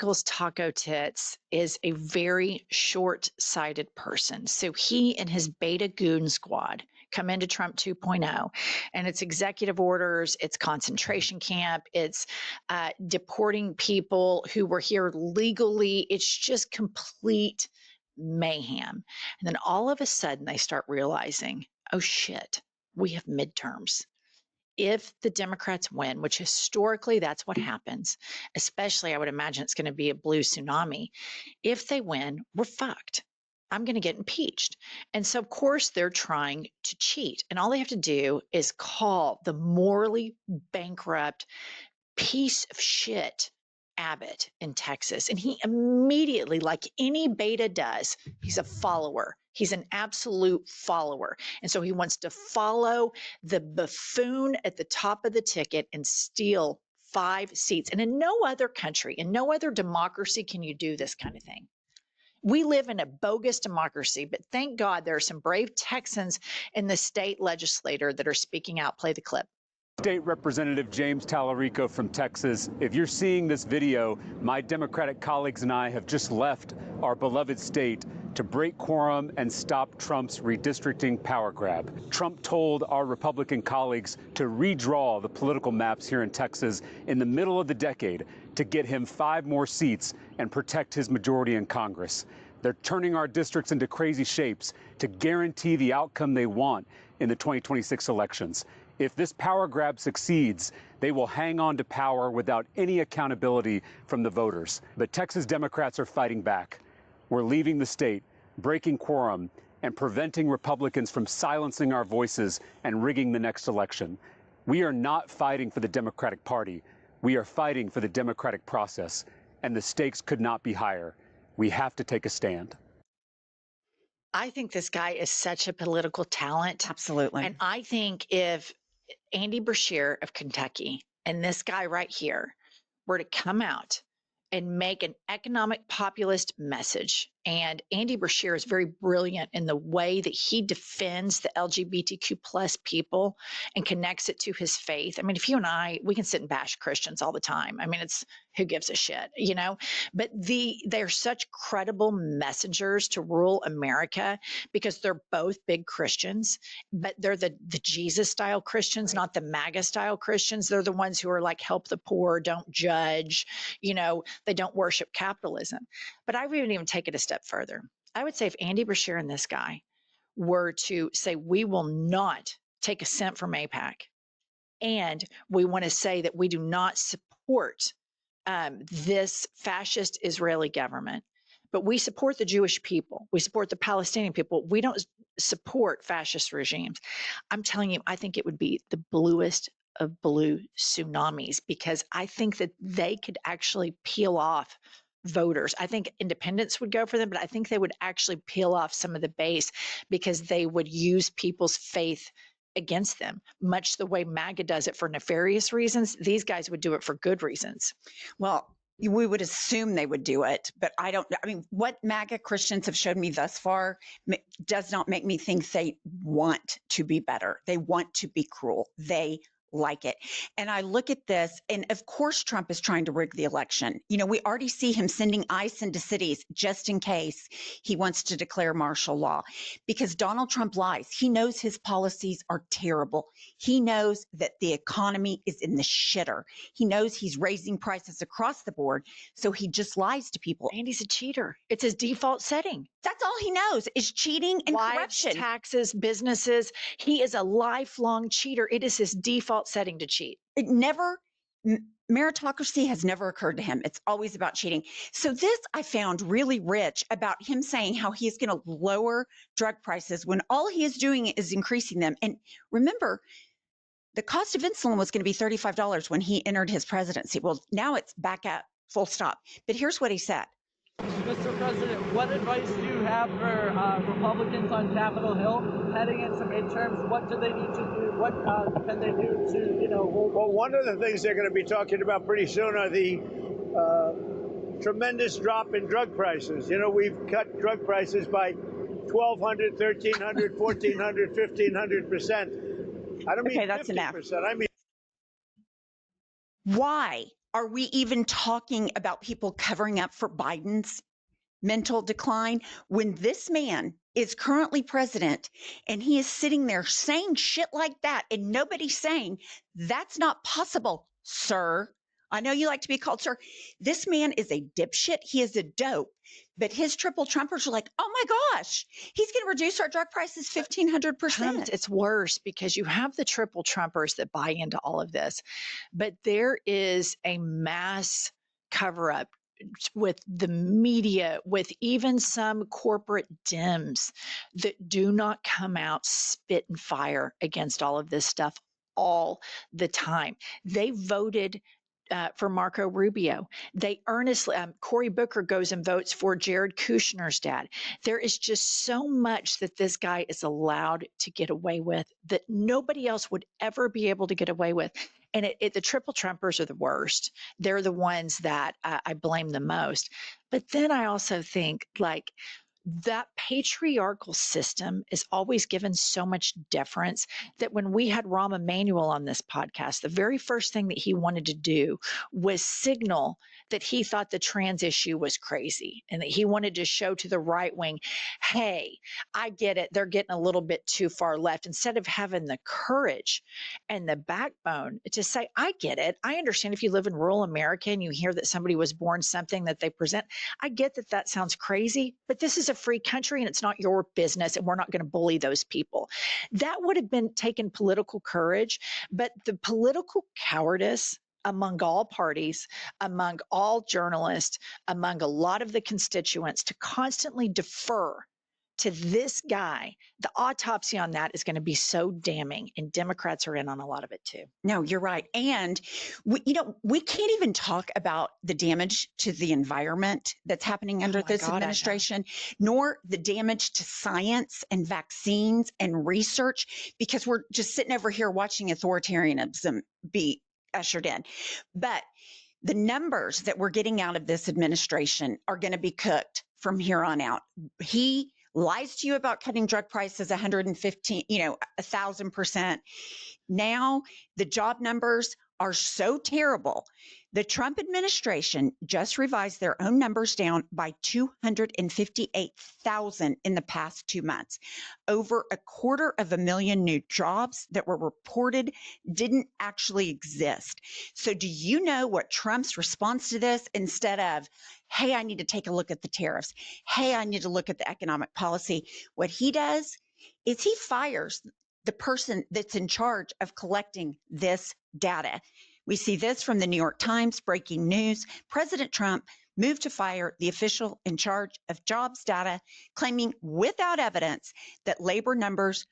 Michael's Taco Tits is a very short-sighted person. So he and his beta goon squad come into Trump 2.0, and it's executive orders, it's concentration camp, it's deporting people who were here legally. It's just complete mayhem. And then all of a sudden they start realizing, oh shit, we have midterms. If the Democrats win, which historically that's what happens, especially I would imagine it's going to be a blue tsunami. If they win, we're fucked. I'm going to get impeached. And so, of course, they're trying to cheat. And all they have to do is call the morally bankrupt piece of shit Abbott in Texas. And he immediately, like any beta does, he's a follower. He's an absolute follower. And so he wants to follow the buffoon at the top of the ticket and steal 5 seats. And in no other country, in no other democracy can you do this kind of thing. We live in a bogus democracy, but thank God there are some brave Texans in the state legislature that are speaking out. Play the clip. State Representative James Tallarico from Texas. If you're seeing this video, my Democratic colleagues and I have just left our beloved state to break quorum and stop Trump's redistricting power grab. Trump told our Republican colleagues to redraw the political maps here in Texas in the middle of the decade to get him 5 more seats and protect his majority in Congress. They're turning our districts into crazy shapes to guarantee the outcome they want in the 2026 elections. If this power grab succeeds, they will hang on to power without any accountability from the voters. But Texas Democrats are fighting back. We're leaving the state, breaking quorum, and preventing Republicans from silencing our voices and rigging the next election. We are not fighting for the Democratic Party. We are fighting for the democratic process, and the stakes could not be higher. We have to take a stand. I think this guy is such a political talent. Absolutely. And I think if Andy Beshear of Kentucky and this guy right here were to come out and make an economic populist message. And Andy Beshear is very brilliant in the way that he defends the LGBTQ plus people and connects it to his faith. I mean, if you and I, we can sit and bash Christians all the time. I mean, it's who gives a shit, you know? But they're such credible messengers to rural America because they're both big Christians, but they're the Jesus style Christians, not the MAGA style Christians. They're the ones who are like, help the poor, don't judge, you know, they don't worship capitalism. But I would even take it a step further. I would say if Andy Beshear and this guy were to say, we will not take a cent from AIPAC, and we want to say that we do not support this fascist Israeli government, but we support the Jewish people. We support the Palestinian people. We don't support fascist regimes. I'm telling you, I think it would be the bluest of blue tsunamis, because I think that they could actually peel off voters. I think independents would go for them, but I think they would actually peel off some of the base because they would use people's faith against them, much the way MAGA does it for nefarious reasons. These guys would do it for good reasons. Well, we would assume they would do it, but I don't. I mean, what MAGA Christians have showed me thus far does not make me think they want to be better. They want to be cruel. They like it. And I look at this, and of course, Trump is trying to rig the election. You know, we already see him sending ICE into cities just in case he wants to declare martial law, because Donald Trump lies. He knows his policies are terrible. He knows that the economy is in the shitter. He knows he's raising prices across the board. So he just lies to people. And he's a cheater. It's his default setting. That's all he knows is cheating and Lives, corruption. taxes, businesses. He is a lifelong cheater. It is his default setting to cheat. It never, meritocracy has never occurred to him. It's always about cheating. So this I found really rich about him saying how he's going to lower drug prices when all he is doing is increasing them. And remember, the cost of insulin was going to be $35 when he entered his presidency. Well, now it's back at full stop. But here's what he said. Mr. President, what advice do you have for Republicans on Capitol Hill heading into midterms? What do they need to do? What can they do to, Well, one of the things they're going to be talking about pretty soon are the tremendous drop in drug prices. You know, we've cut drug prices by 1,200, 1,300, 1,400, 1,500%. I don't mean okay, that's 50%. enough. I mean. Why Are we even talking about people covering up for Biden's mental decline when this man is currently president and he is sitting there saying shit like that and nobody's saying that's not possible, sir? I know you like to be called sir. This man is a dipshit. He is a dope. But his triple Trumpers are like, oh my gosh, he's going to reduce our drug prices 1,500%. It's worse because you have the triple Trumpers that buy into all of this, but there is a mass cover up with the media, with even some corporate Dems that do not come out, spit and fire against all of this stuff all the time. They voted for Marco Rubio. They earnestly, Cory Booker goes and votes for Jared Kushner's dad. There is just so much that this guy is allowed to get away with that nobody else would ever be able to get away with. And the triple Trumpers are the worst. They're the ones that I blame the most. But then I also think like that patriarchal system is always given so much deference that when we had Rahm Emanuel on this podcast, the very first thing that he wanted to do was signal that he thought the trans issue was crazy and that he wanted to show to the right wing, hey, I get it. They're getting a little bit too far left, instead of having the courage and the backbone to say, I get it. I understand if you live in rural America and you hear that somebody was born something that they present. I get that that sounds crazy, but this is a free country and it's not your business and we're not going to bully those people. That would have been taken political courage, but the political cowardice among all parties, among all journalists, among a lot of the constituents to constantly defer to this guy, the autopsy on that is going to be so damning, and Democrats are in on a lot of it too. No, you're right. And we can't even talk about the damage to the environment that's happening under this administration, nor the damage to science and vaccines and research, because we're just sitting over here watching authoritarianism be ushered in. But the numbers that we're getting out of this administration are going to be cooked from here on out. He lies to you about cutting drug prices 115, 1,000%. Now the job numbers are so terrible. The Trump administration just revised their own numbers down by 258,000 in the past 2 months. Over 250,000 new jobs that were reported didn't actually exist. So do you know what Trump's response to this, instead of, hey, I need to take a look at the tariffs, hey, I need to look at the economic policy, what he does is he fires the person that's in charge of collecting this data. We see this from the New York Times, breaking news. President Trump moved to fire the official in charge of jobs data, claiming without evidence that labor numbers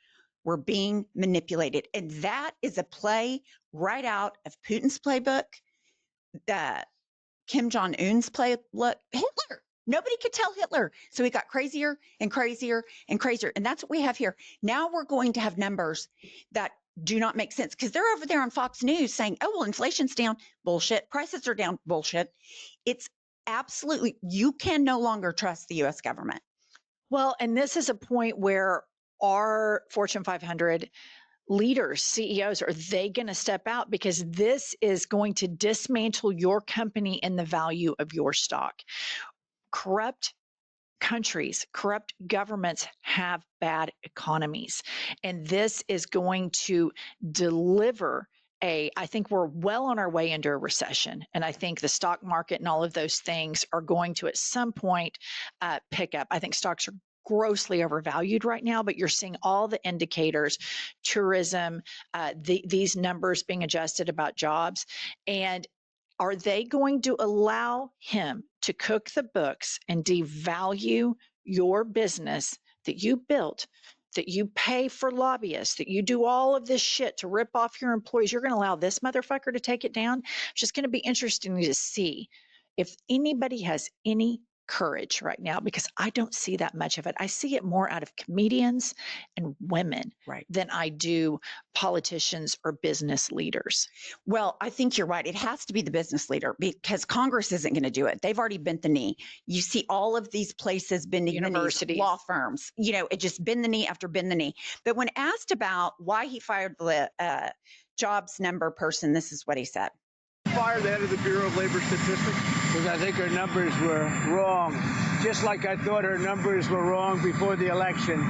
were being manipulated. And that is a play right out of Putin's playbook, Kim Jong-un's playbook, Hitler. Nobody could tell Hitler. So he got crazier and crazier and crazier. And that's what we have here. Now we're going to have numbers that do not make sense, because they're over there on Fox News saying, oh, well, inflation's down. Bullshit. Prices are down. Bullshit. It's absolutely, you can no longer trust the U.S. government. Well, and this is a point where our Fortune 500 leaders, CEOs, are they going to step out? Because this is going to dismantle your company and the value of your stock. Corrupt countries, corrupt governments have bad economies. And this is going to deliver I think we're well on our way into a recession. And I think the stock market and all of those things are going to at some point pick up. I think stocks are grossly overvalued right now, but you're seeing all the indicators, tourism, these numbers being adjusted about jobs. And are they going to allow him to cook the books and devalue your business that you built, that you pay for lobbyists, that you do all of this shit to rip off your employees? You're going to allow this motherfucker to take it down? It's just going to be interesting to see if anybody has any courage right now, because I don't see that much of it. I see it more out of comedians and women than I do politicians or business leaders. Well, I think you're right. It has to be the business leader, because Congress isn't going to do it. They've already bent the knee. You see all of these places bending universities, the knees, law firms, it just bend the knee after bend the knee. But when asked about why he fired the jobs number person, this is what he said. fire the head of the Bureau of Labor Statistics? Because I think her numbers were wrong. Just like I thought her numbers were wrong before the election.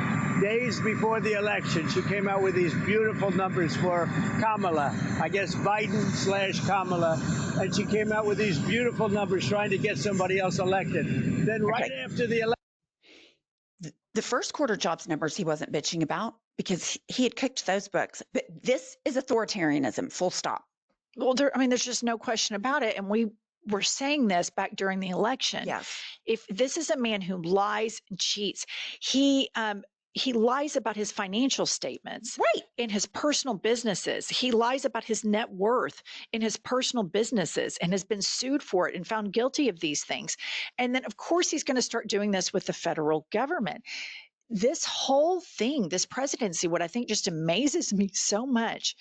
Days before the election, she came out with these beautiful numbers for Kamala. I guess Biden/Kamala. And she came out with these beautiful numbers trying to get somebody else elected. Then right after the election. The first quarter jobs numbers he wasn't bitching about because he had cooked those books. But this is authoritarianism, full stop. Well, there's just no question about it. And we were saying this back during the election. Yes. If this is a man who lies and cheats, he lies about his financial statements, right, in his personal businesses. He lies about his net worth in his personal businesses and has been sued for it and found guilty of these things. And then, of course, he's going to start doing this with the federal government. This whole thing, this presidency, what I think just amazes me so much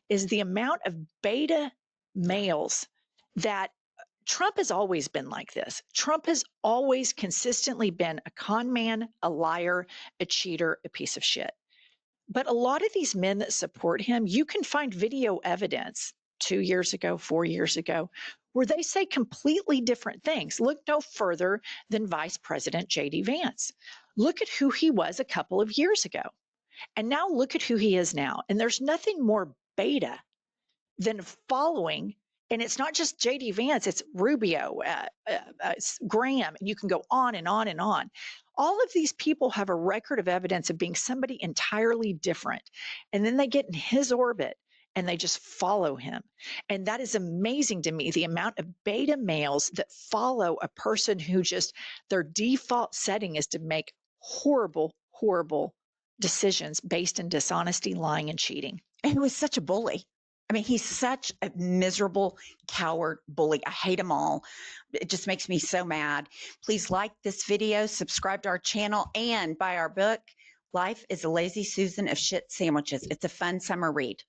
is the amount of beta males that Trump has always been like this. Trump has always consistently been a con man, a liar, a cheater, a piece of shit. But a lot of these men that support him, you can find video evidence 2 years ago, 4 years ago, where they say completely different things. Look no further than Vice President J.D. Vance. Look at who he was a couple of years ago. And now look at who he is now. And there's nothing more beta than following. And it's not just J.D. Vance, it's Rubio, Graham, and you can go on and on and on. All of these people have a record of evidence of being somebody entirely different. And then they get in his orbit and they just follow him. And that is amazing to me, the amount of beta males that follow a person who just, their default setting is to make horrible, horrible decisions based in dishonesty, lying, and cheating. And he was such a bully. I mean, he's such a miserable, coward bully. I hate them all. It just makes me so mad. Please like this video, subscribe to our channel, and buy our book, Life is a Lazy Susan of Shit Sandwiches. It's a fun summer read.